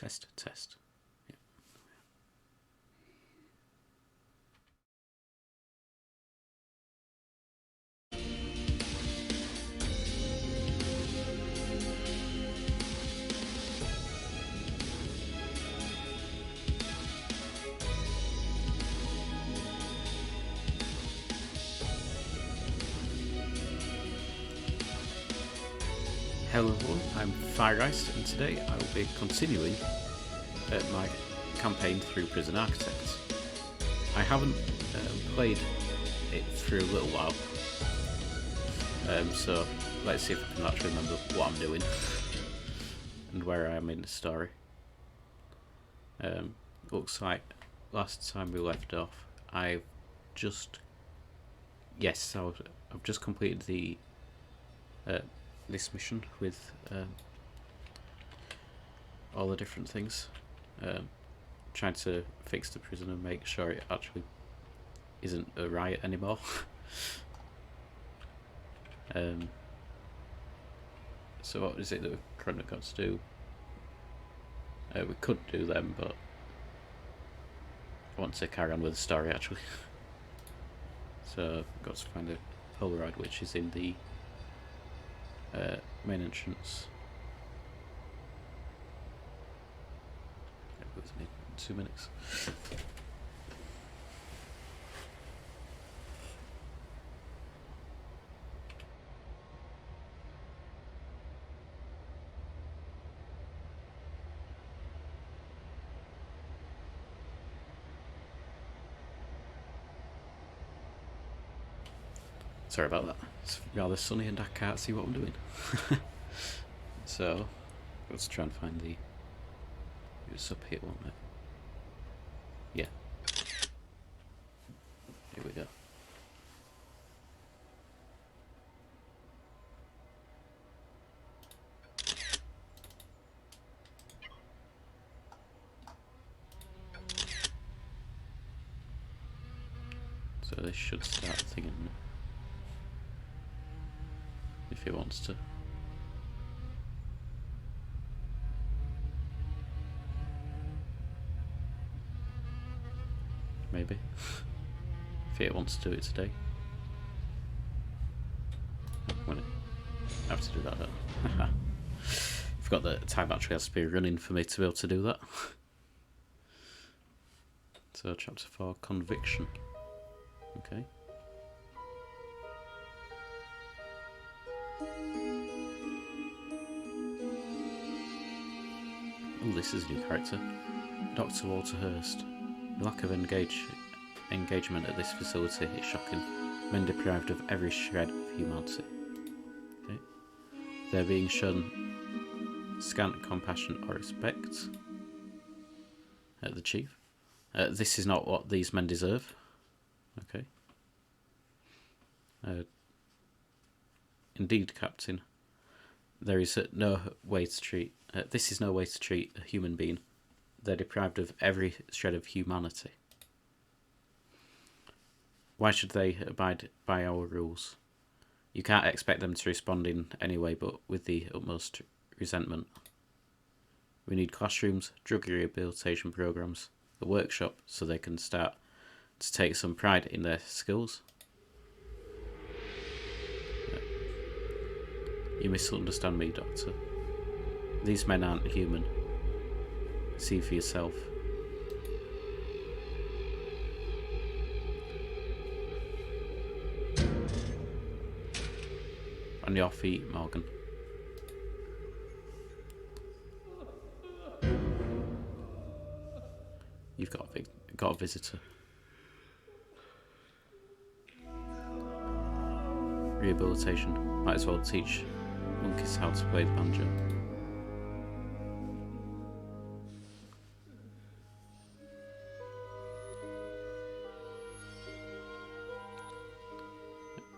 Test, test. Yeah. Hello everyone, I'm Firegeist, and today I will be continuing my campaign through Prison Architects. I haven't played it through a little while, so let's see if I can actually remember what I'm doing and where I am in the story. Looks like last time we left off, I've just completed the this mission with all the different things, trying to fix the prison and make sure it actually isn't a riot anymore. So what is it that we've currently got to do? We could do them, but I want to carry on with the story actually. So I've got to find a Polaroid, which is in the main entrance. Bear with me 2 minutes. Sorry about that. It's rather sunny and I can't see what I'm doing. So, let's try and find the... It's up here, won't it? Yeah. Here we go. So this should start thinking if it wants to. Maybe. If it wants to do it today. I have to do that though. Forgot that time actually has to be running for me to be able to do that. So chapter 4, Conviction. Okay. Oh, this is a new character. Dr. Walter Hurst. The lack of engagement at this facility is shocking. Men deprived of every shred of humanity. Okay. They're being shown scant compassion or respect. The chief. This is not what these men deserve. Okay. Indeed, Captain. There is no way to treat... this is no way to treat a human being. They're deprived of every shred of humanity. Why should they abide by our rules? You can't expect them to respond in any way but with the utmost resentment. We need classrooms, drug rehabilitation programs, a workshop so they can start to take some pride in their skills. You misunderstand me, Doctor. These men aren't human. See for yourself. On your feet, Morgan. You've got a visitor. Rehabilitation. Might as well teach monkeys how to play the banjo.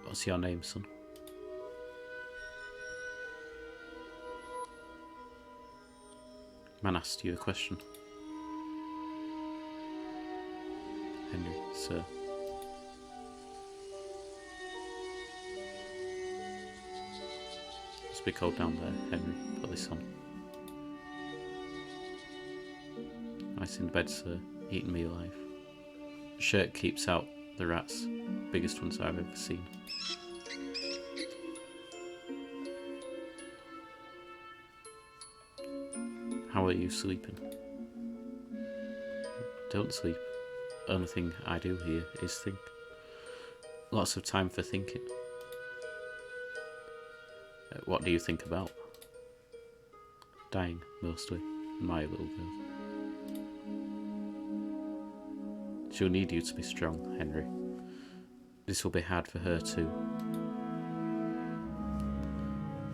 What's your name, son? Man asked you a question. Henry, sir. Must be cold down there, Henry. Put this on. Mice in the bed, sir, eating me alive. The shirt keeps out the rats, biggest ones I've ever seen. How are you sleeping? Don't sleep. Only thing I do here is think. Lots of time for thinking. What do you think about? Dying, mostly. My little girl. She'll need you to be strong, Henry. This will be hard for her too.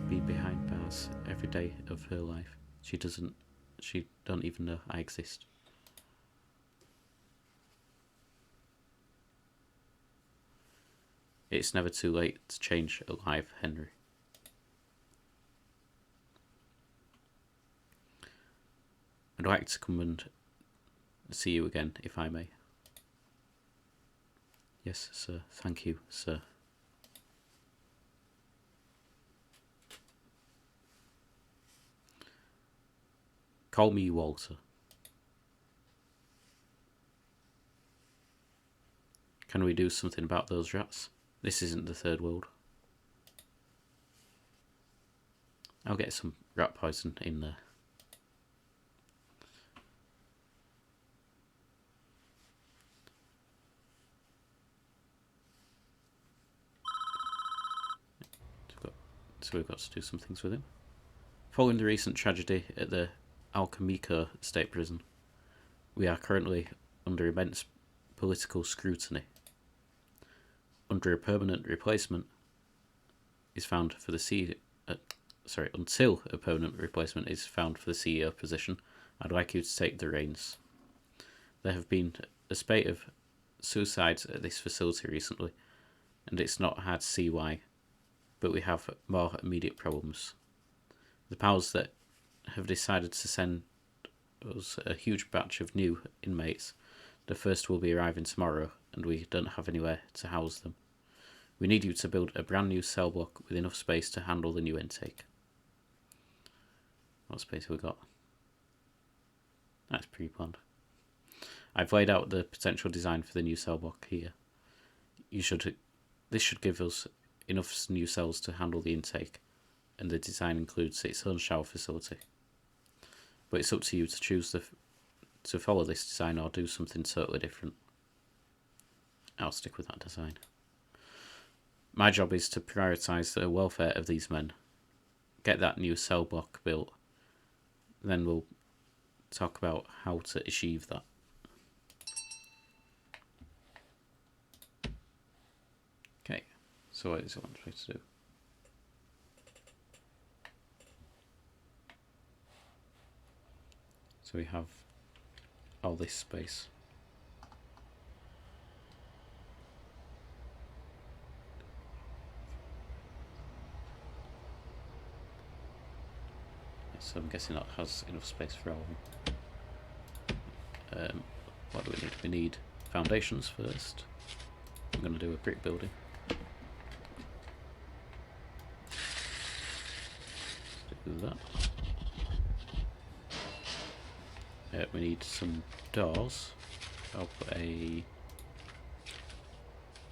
Be behind bars every day of her life. She don't even know I exist. It's never too late to change a life, Henry. I'd like to come and see you again, if I may. Yes, sir. Thank you, sir. Call me Walter. Can we do something about those rats? This isn't the third world. I'll get some rat poison in there. So we've got to do some things with him. Following the recent tragedy at the Alchemico State Prison, we are currently under immense political scrutiny. Under a permanent replacement is found for the until a permanent replacement is found for the CEO position, I'd like you to take the reins. There have been a spate of suicides at this facility recently, and it's not hard to see why, but we have more immediate problems. The powers that have decided to send us a huge batch of new inmates. The first will be arriving tomorrow, and we don't have anywhere to house them. We need you to build a brand new cell block with enough space to handle the new intake. What space have we got? That's pre-planned. I've laid out the potential design for the new cell block here. This should give us enough new cells to handle the intake, and the design includes its own shower facility. But it's up to you to choose to follow this design or do something totally different. I'll stick with that design. My job is to prioritise the welfare of these men, get that new cell block built, then we'll talk about how to achieve that. Okay, so what does it want me to do? So we have all this space. So I'm guessing that has enough space for all of them. What do we need? We need foundations first. I'm going to do a brick building. Do that. We need some doors. I'll put a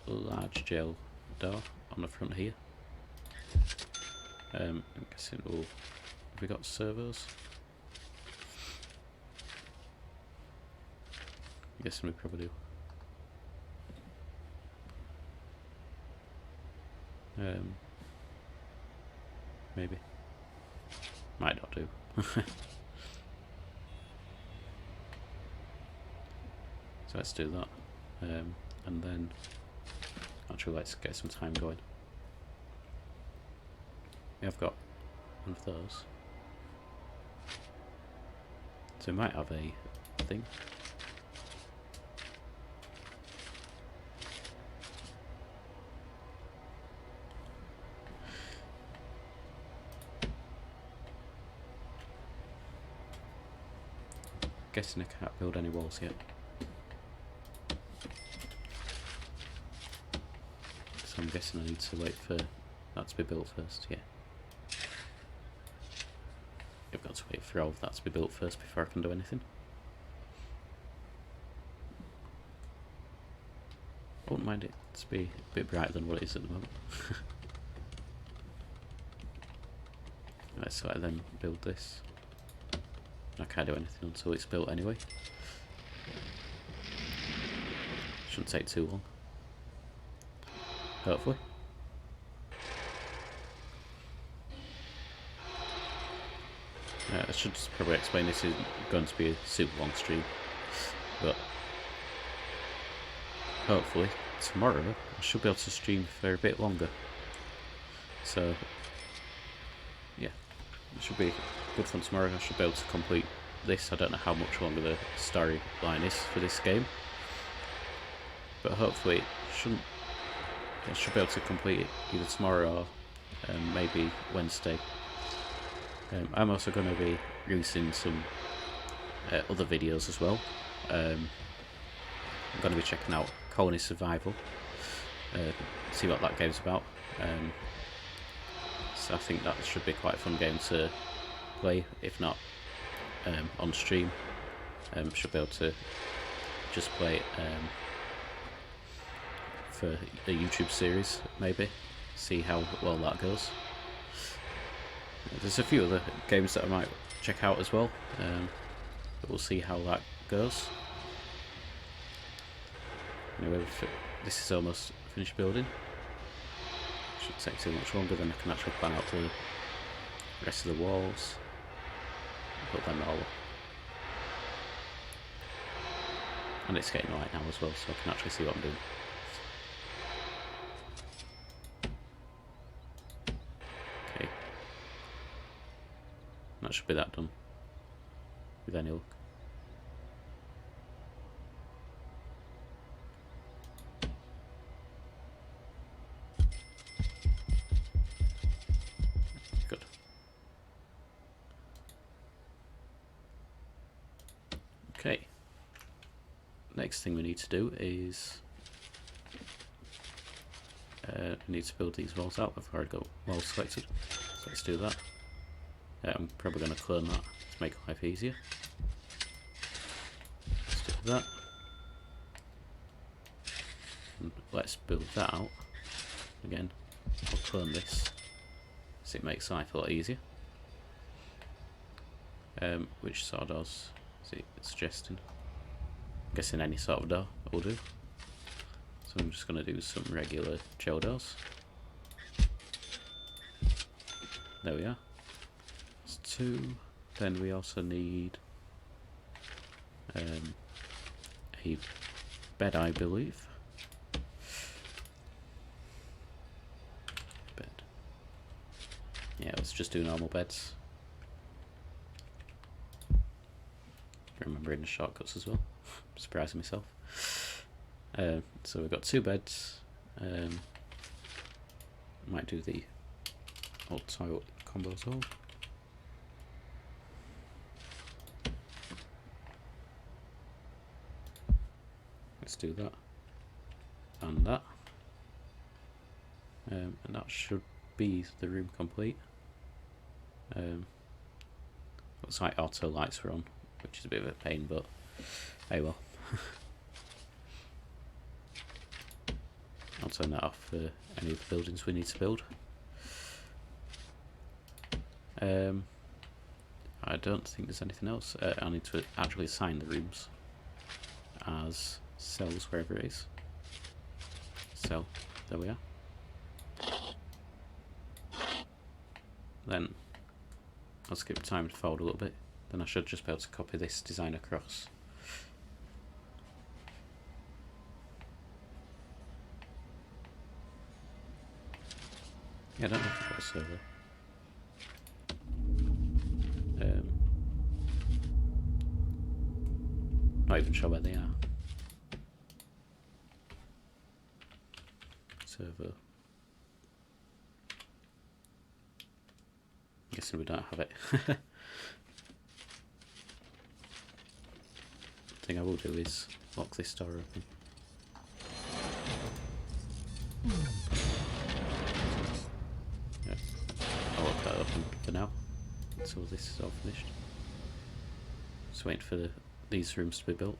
large jail door on the front here. I'm guessing we'll... Have we got servos? I'm guessing we probably do. Maybe. Might not do. So let's do that. And then actually let's get some time going. We have got one of those. So we might have a thing. Guessing I can't build any walls yet. So I'm guessing I need to wait for that to be built first, yeah. I've got to wait for all of that to be built first before I can do anything. I wouldn't mind it to be a bit brighter than what it is at the moment. Right, so I then build this. I can't do anything until it's built anyway. Shouldn't take too long. Hopefully. I should probably explain this isn't going to be a super long stream, but hopefully tomorrow I should be able to stream for a bit longer. So yeah, it should be good fun tomorrow. I should be able to complete this. I don't know how much longer the storyline is for this game, but hopefully I should be able to complete it either tomorrow or maybe Wednesday. I'm also going to be releasing some other videos as well. I'm going to be checking out Colony Survival, see what that game's about. So I think that should be quite a fun game to play, if not on stream. Should be able to just play it for a YouTube series, maybe, see how well that goes. There's a few other games that I might check out as well, but we'll see how that goes. Anyway, this is almost finished building. Shouldn't take too much longer, then I can actually plan out the rest of the walls. Put them all up. And it's getting light now as well, so I can actually see what I'm doing. Okay. That should be that done. With any luck. Good. Okay. Next thing we need to do is we need to build these walls out. I've already got walls selected, so let's do that. I'm probably going to clone that to make life easier. Let's do that. And let's build that out. Again, I'll clone this so it makes life a lot easier. Which sort of doors is it suggesting? I'm guessing any sort of door will do. So I'm just going to do some regular gel doors. There we are. That's 2. Then we also need a bed, I believe. Bed. Yeah, let's just do normal beds. Remembering the shortcuts as well. Surprising myself. So we've got 2 beds. Might do the old tile combo as well. Let's do that and that, and that should be the room complete. Looks like auto lights are on, which is a bit of a pain, but hey well. I'll turn that off for any of the buildings we need to build. I don't think there's anything else. I need to actually assign the rooms as cells wherever it is. Cell, there we are. Then I'll skip time to forward a little bit. Then I should just be able to copy this design across. Yeah, I don't know if I've got a server. Not even sure where they are. Server. I'm guessing we don't have it. The thing I will do is lock this door open. Yeah, I'll lock that open for now until this is all finished. Just waiting for these rooms to be built.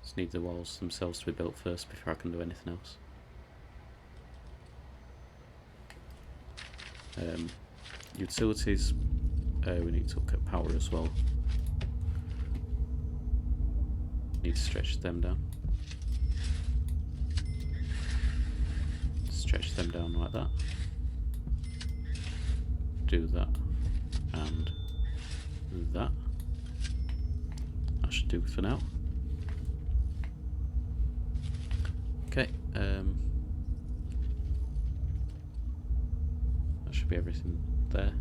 Let's Just need the walls themselves to be built first before I can do anything else. Utilities, we need to look at power as well. Need to stretch them down. Stretch them down like that. Do that and that. That should do for now. Okay, that should be everything there.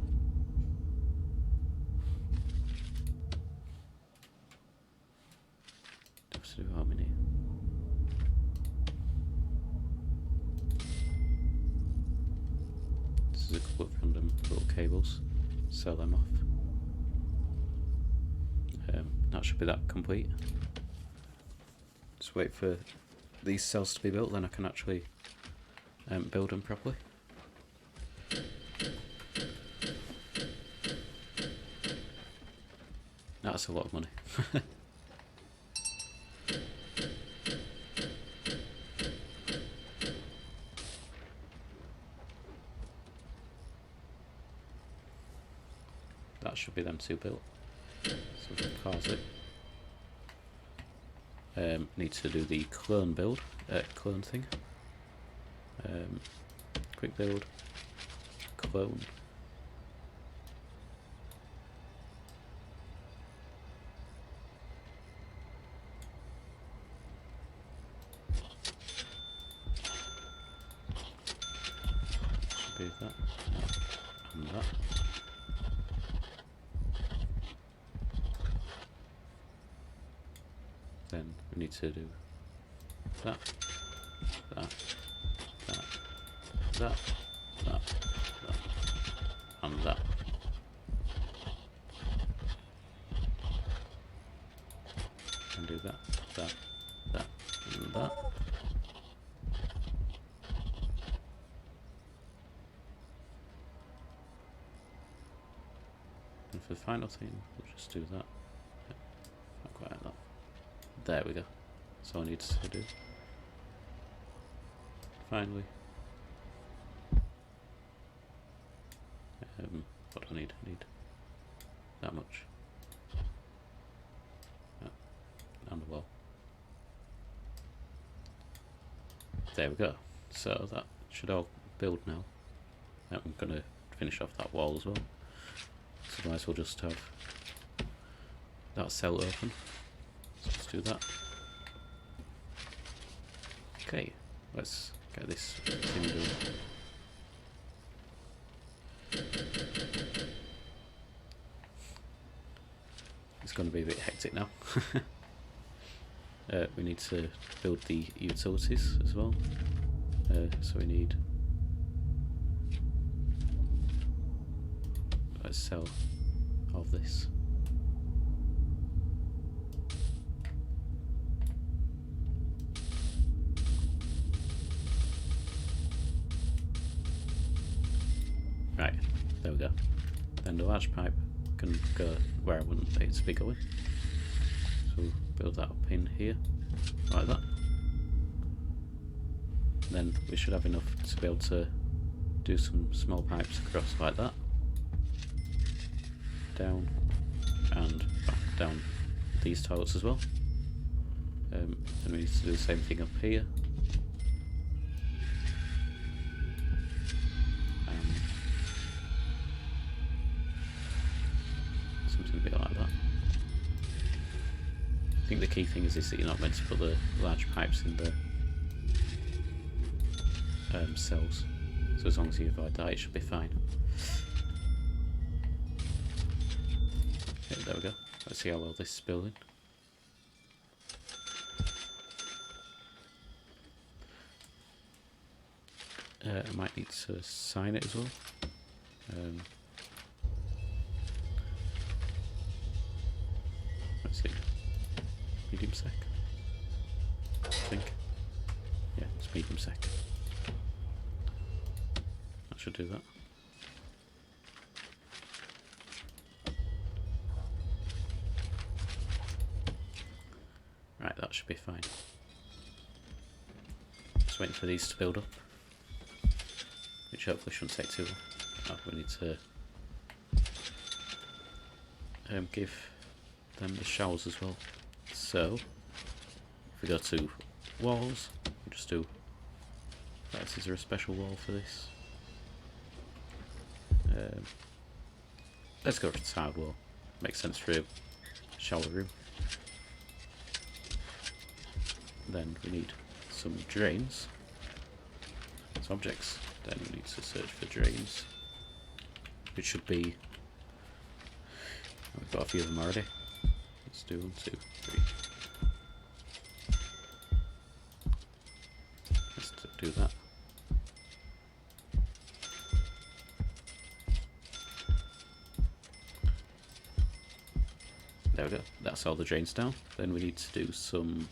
To do how many? This is a couple of random little cables. Sell them off. That should be that complete. Just wait for these cells to be built, then I can actually build them properly. That's a lot of money. That should be them two built. So pause it. Need to do the clone build, clone thing. Quick build, clone. Should be that and that. Then we need to do that, that, that, that, that, that, and that. And do that, that, that, and that. And for the final thing, we'll just do that. Yeah, not quite like that. There we go. That's all I need to do. Finally. What do I need? I need that much. Yeah. And the wall. There we go. So that should all build now. I'm going to finish off that wall as well. So otherwise we'll just have that cell open. Let's do that. Okay, let's get this thing done. It's going to be a bit hectic now. We need to build the utilities as well. So we need a cell of this. Right, there we go. Then the large pipe can go where I wouldn't think it to be going. So we'll build that up in here, like that. Then we should have enough to be able to do some small pipes across like that. Down and back down these toilets as well. And we need to do the same thing up here. Something a bit like that. I think the key thing is that you're not meant to put the large pipes in the cells. So as long as you avoid that, it should be fine. Okay, there we go. Let's see how well this is building. I might need to sign it as well. Let's see. Medium sec. I think. Yeah, it's medium sec. That should do that. Right, that should should be fine. Just waiting for these to build up, which hopefully shouldn't take too long. Oh, we need to give them the showers as well. So, if we go to walls, we'll just do... Right, is there a special wall for this? Let's go for the tiled wall. Makes sense for a shower room. Then we need some drains. As objects. Then we need to search for drains, which should be... We've got a few of them already. Let's do 1, 2, 3. Let's do that. There we go. That's all the drains down. Then we need to do some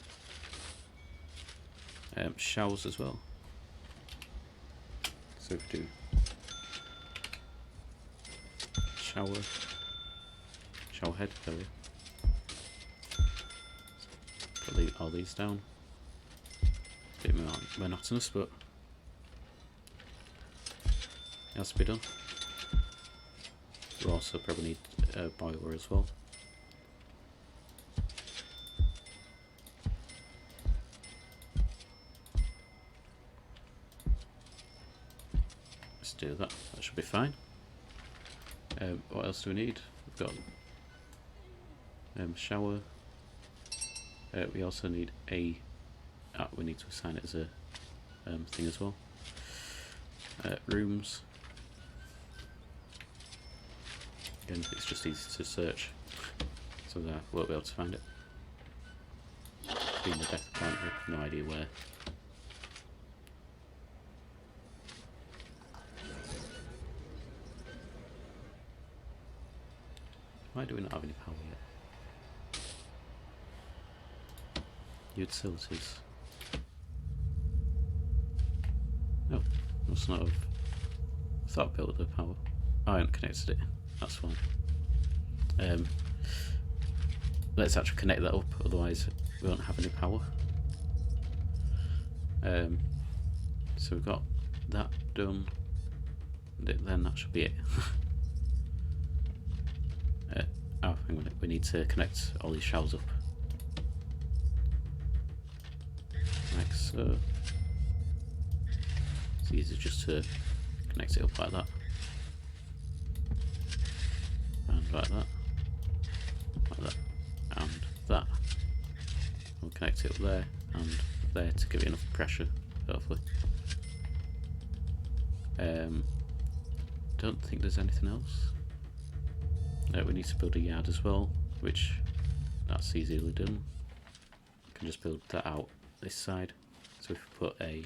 showers as well. So we do shower head. There we go. Put all these down. Bit monotonous, but it has to be done. We also probably need a boiler as well. Let's do that. That should be fine. What else do we need? We've got shower. We also need a... we need to assign it as a thing as well. Rooms. Again, it's just easy to search, so that we won't be able to find it. Being the death point, we have no idea where. Why do we not have any power yet? Utilities. No, must not have. I thought I built the power. I haven't connected it. That's fine. Let's actually connect that up, otherwise we won't have any power. So we've got that done. Then that should be it. Oh, hang on, we need to connect all these shelves up. Like so. It's easy just to connect it up like that. And like that. Like that. And that. We'll connect it up there and there to give it enough pressure, hopefully. Don't think there's anything else. We need to build a yard as well, which that's easily done. We can just build that out this side. So if we put a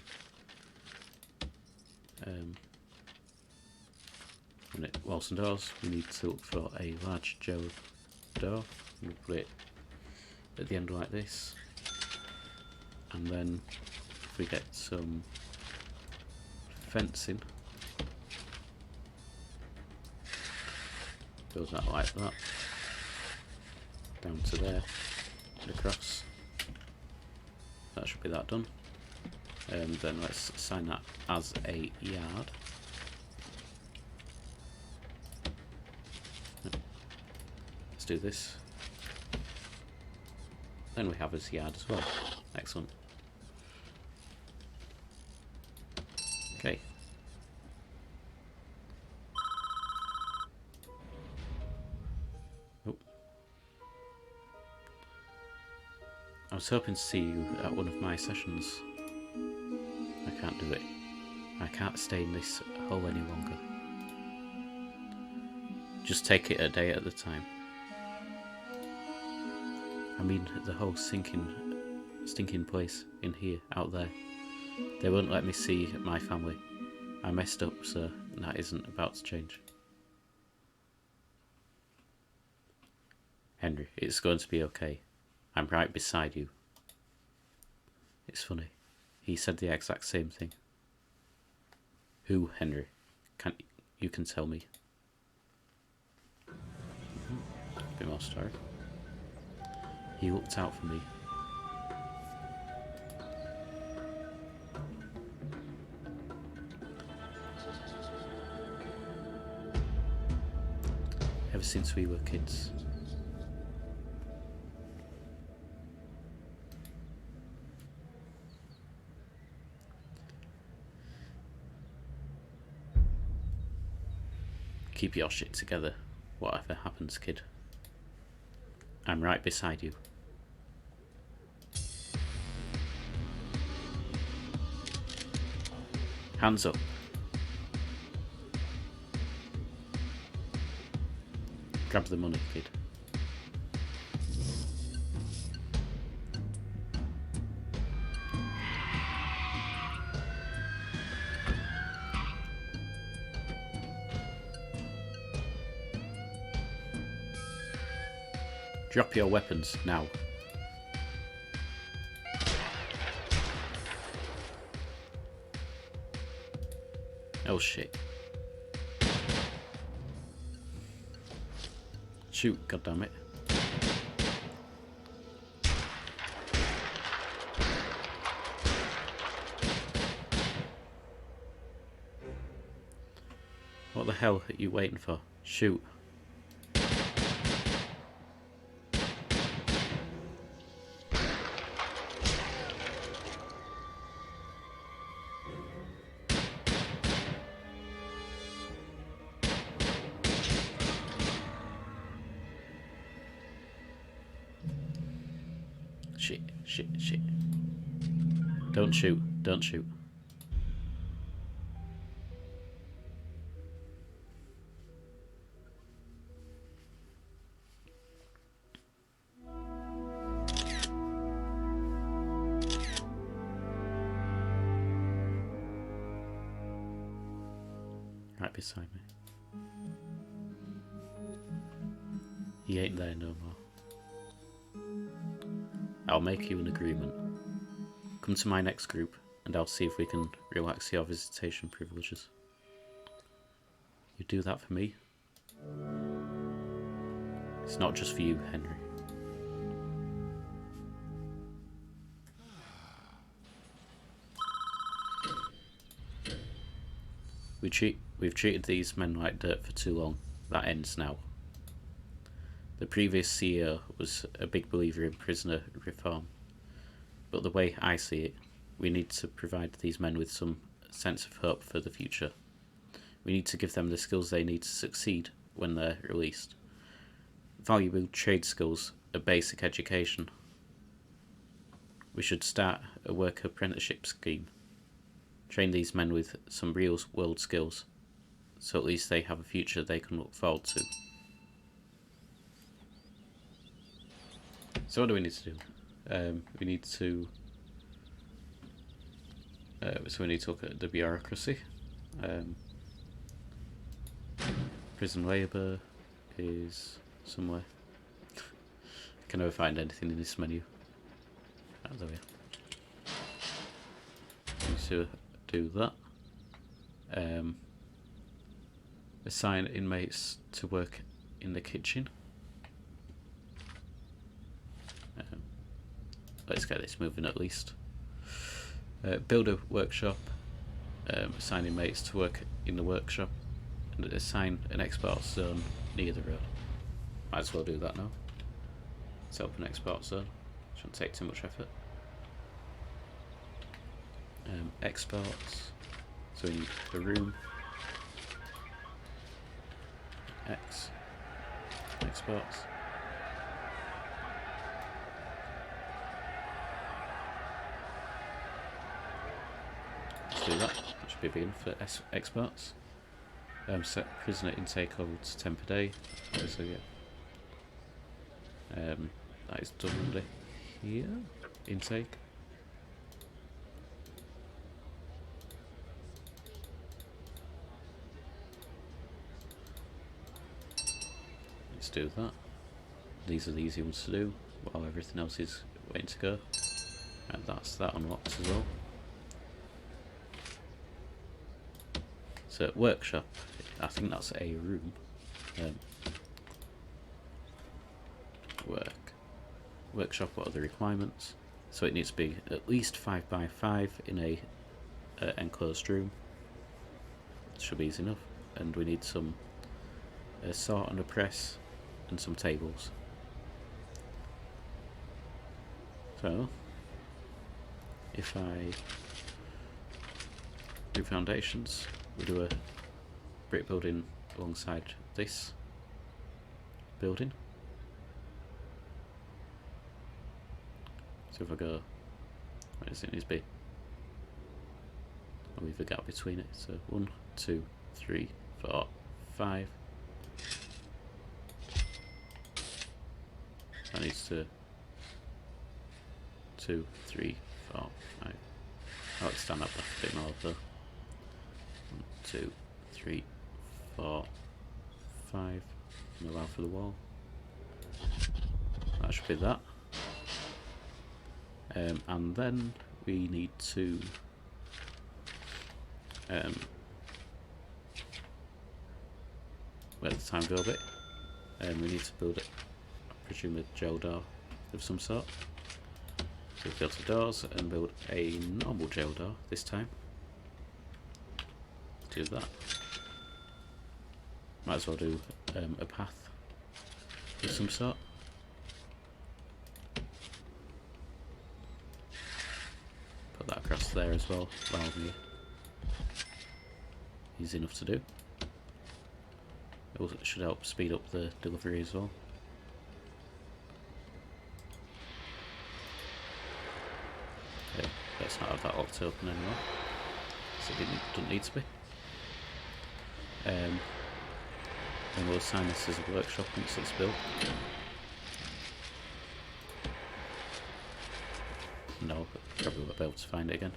walls and doors, we need to look for a large gel door. We'll put it at the end like this, and then if we get some fencing, goes out like that, down to there, and across. That should be that done. Then let's assign that as a yard. Let's do this. Then we have this yard as well. Excellent. Okay. I was hoping to see you at one of my sessions. I can't do it. I can't stay in this hole any longer. Just take it a day at a time. I mean, the whole stinking place in here, out there. They won't let me see my family. I messed up, so that isn't about to change. Henry, it's going to be okay. I'm right beside you. It's funny. He said the exact same thing. Who, Henry? You can tell me. A bit more story. He looked out for me. ever since we were kids. Keep your shit together, whatever happens, kid. I'm right beside you. Hands up. Grab the money, kid. Drop your weapons, now. Oh shit. Shoot, goddammit. What the hell are you waiting for? Shoot. Shit. Don't shoot, don't shoot. Right beside me. He ain't there no more. I'll make you an agreement. Come to my next group, and I'll see if we can relax your visitation privileges. You do that for me? It's not just for you, Henry. We've treated these men like dirt for too long. That ends now. The previous CEO was a big believer in prisoner reform, but the way I see it, we need to provide these men with some sense of hope for the future. We need to give them the skills they need to succeed when they're released. Valuable trade skills, a basic education. We should start a work apprenticeship scheme. Train these men with some real world skills, so at least they have a future they can look forward to. So what do we need to do? We need to look at the bureaucracy. Prison labour is somewhere. I can never find anything in this menu. Oh, there we are. Need to do that. Assign inmates to work in the kitchen. Let's get this moving at least. Build a workshop. Assign inmates to work in the workshop. And assign an export zone near the road. Might as well do that now. Set up an export zone. Shouldn't take too much effort. Exports. So we need a room. Exports. Let's do that. That should be big enough for exports. Set prisoner intake level to 10 per day. So yeah. That is done here. Intake. Let's do that. These are the easy ones to do while everything else is waiting to go. And that's that unlocked as well. So workshop, I think that's a room. Workshop, what are the requirements? So it needs to be at least 5 by 5 in a enclosed room. Should be easy enough. And we need some a saw and a press, and some tables. So, if I do foundations, we do a brick building alongside this building. So if I go, where does it need to be? I'll leave a gap between it. So 1, 2, 3, 4, 5. That needs to 2, 3, 4, 5. I'll stand up a bit more though. 1, 2, 3, 4, 5. And allow for the wall. That should be that. And then we need to let the time go a bit. We need to build, I presume, a jail door of some sort. So we build the doors and build a normal jail door this time. Do that. Might as well do a path of some sort. Put that across there as well. Allow me. Easy enough to do. It also should help speed up the delivery as well. Okay, let's not have that locked open anymore. So it doesn't need to be. And we'll assign this as a workshop once it's built. No, but probably won't be able to find it again.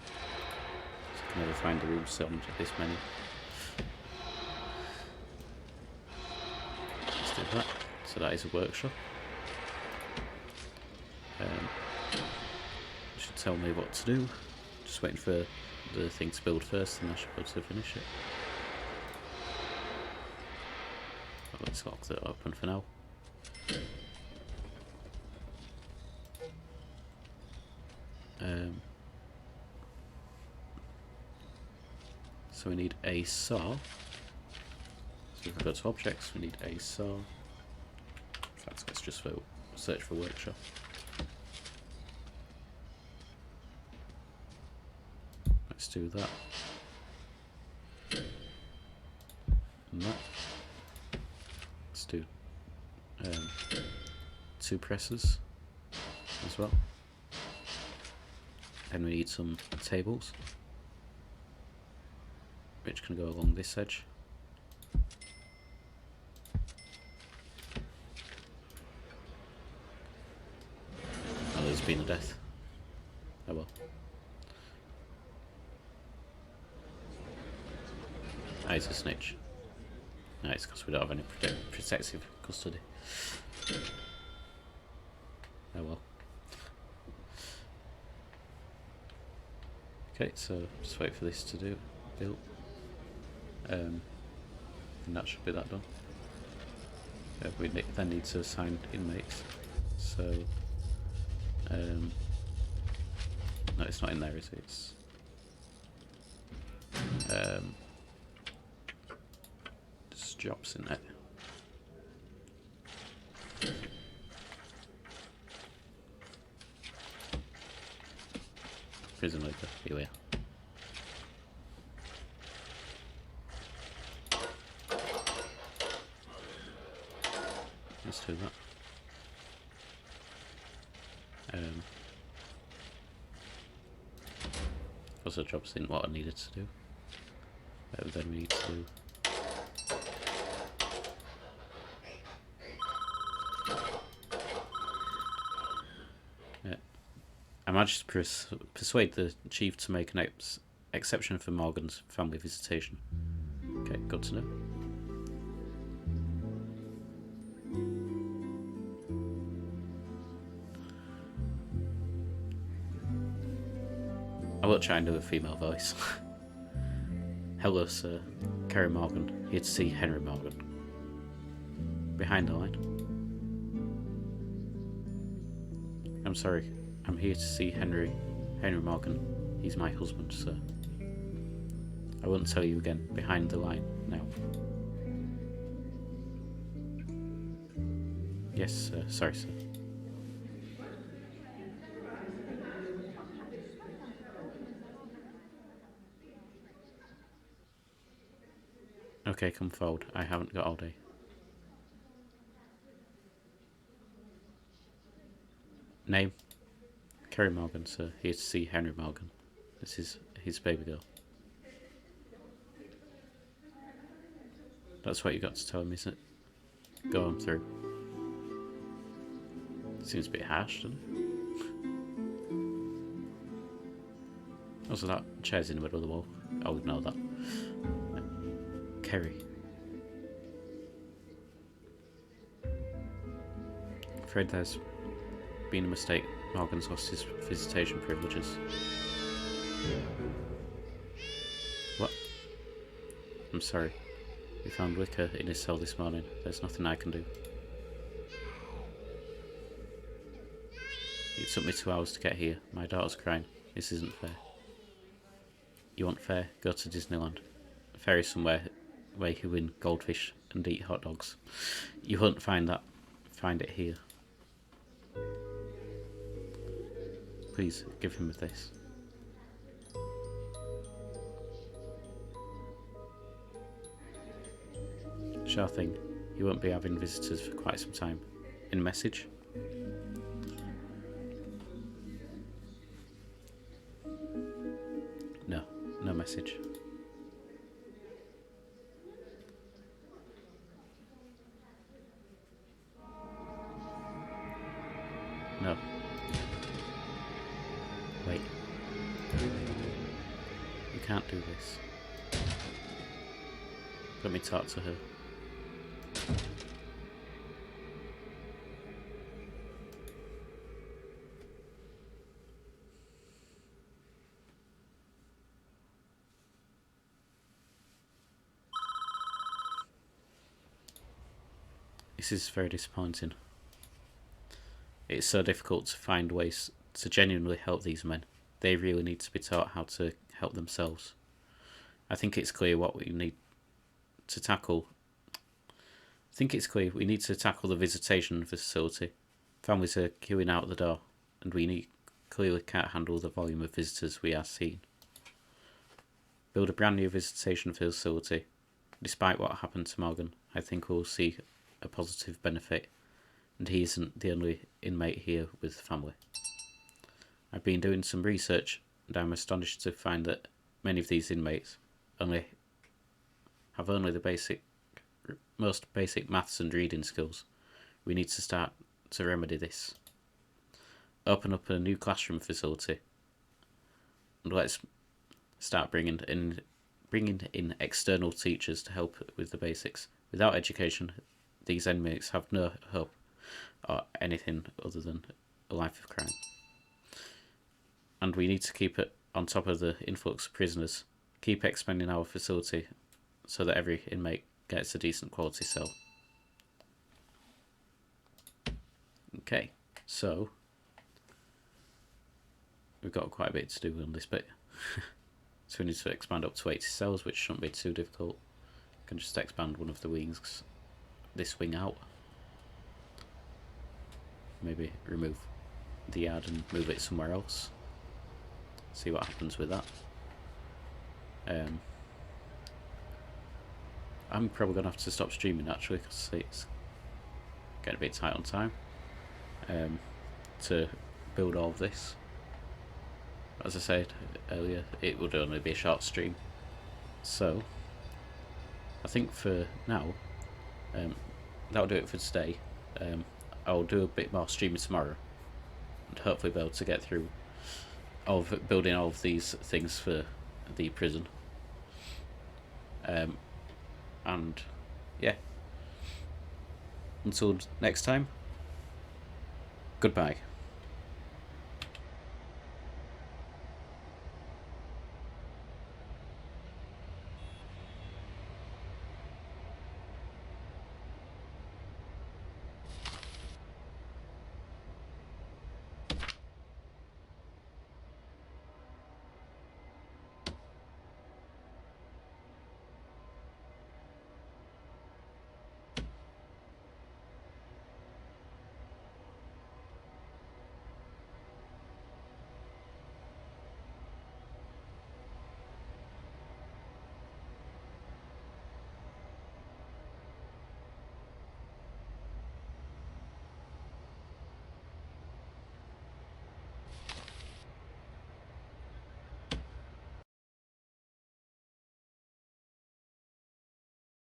So I can never find the room set on this menu. Let's do that. So that is a workshop. It should tell me what to do. Just waiting for the thing to build first, and I should be able to finish it. But let's lock that open for now. So we need a saw. So if we go to objects, we need a saw. In fact, let's just search for workshop. Let's do that. And that. Let's do 2 presses as well. And we need some tables, which can go along this edge. Oh, there's been a death. Oh well. Ah, he's a snitch. No, it's because we don't have any protective custody. Oh well. Okay, so just wait for this to do build. And that should be that done. We then need to assign inmates. So no, it's not in there, is it? It's just jobs in it. Prison worker, here we are. Let's do that. Also jobs in what I needed to do. But then we need to do I managed to persuade the chief to make an exception for Morgan's family visitation. Okay, good to know. I will try and do a female voice. Hello, sir. Kerry Morgan, here to see Henry Morgan. Behind the line. I'm sorry. I'm here to see Henry Morgan. He's my husband, sir. I won't tell you again. Behind the line now. Yes, sir. Sorry, sir. Okay, come forward. I haven't got all day. Name? Kerry Morgan, sir. Here to see Henry Morgan. This is his baby girl. That's what you got to tell him, isn't it? Go on through. Seems a bit harsh, doesn't it? Also, that chair's in the middle of the wall. I'll ignore that. Kerry. Afraid there's been a mistake. Morgan's lost his visitation privileges. What? I'm sorry. We found liquor in his cell this morning. There's nothing I can do. It took me 2 hours to get here. My daughter's crying. This isn't fair. You want fair? Go to Disneyland. Ferry somewhere where you can win goldfish and eat hot dogs. You won't find that. Find it here. Please, give him this. Sure thing. You won't be having visitors for quite some time. In message? No, no message. No. Wait. You can't do this. Let me talk to her. This is very disappointing. It's so difficult to find ways to genuinely help these men. They really need to be taught how to help themselves. I think it's clear what we need to tackle. We need to tackle the visitation facility. Families are queuing out the door, and we clearly can't handle the volume of visitors we are seeing. Build a brand new visitation facility. Despite what happened to Morgan, I think we'll see a positive benefit, and he isn't the only inmate here with family. I've been doing some research, and I'm astonished to find that many of these inmates have only the most basic maths and reading skills. We need to start to remedy this. Open up a new classroom facility, and let's start bringing in external teachers to help with the basics. Without education, these inmates have no hope or anything other than a life of crime. And we need to keep it on top of the influx of prisoners. Keep expanding our facility so that every inmate gets a decent quality cell. Okay, so we've got quite a bit to do on this bit. So we need to expand up to 80 cells, which shouldn't be too difficult. You can just expand one of the wings, this wing out. Maybe remove the yard and move it somewhere else. See what happens with that. I'm probably going to have to stop streaming actually, because it's getting a bit tight on time to build all of this. As I said earlier, it would only be a short stream. So, I think for now, that'll do it for today. I'll do a bit more streaming tomorrow, and hopefully be able to get through building all of these things for the prison. And yeah, until next time, goodbye.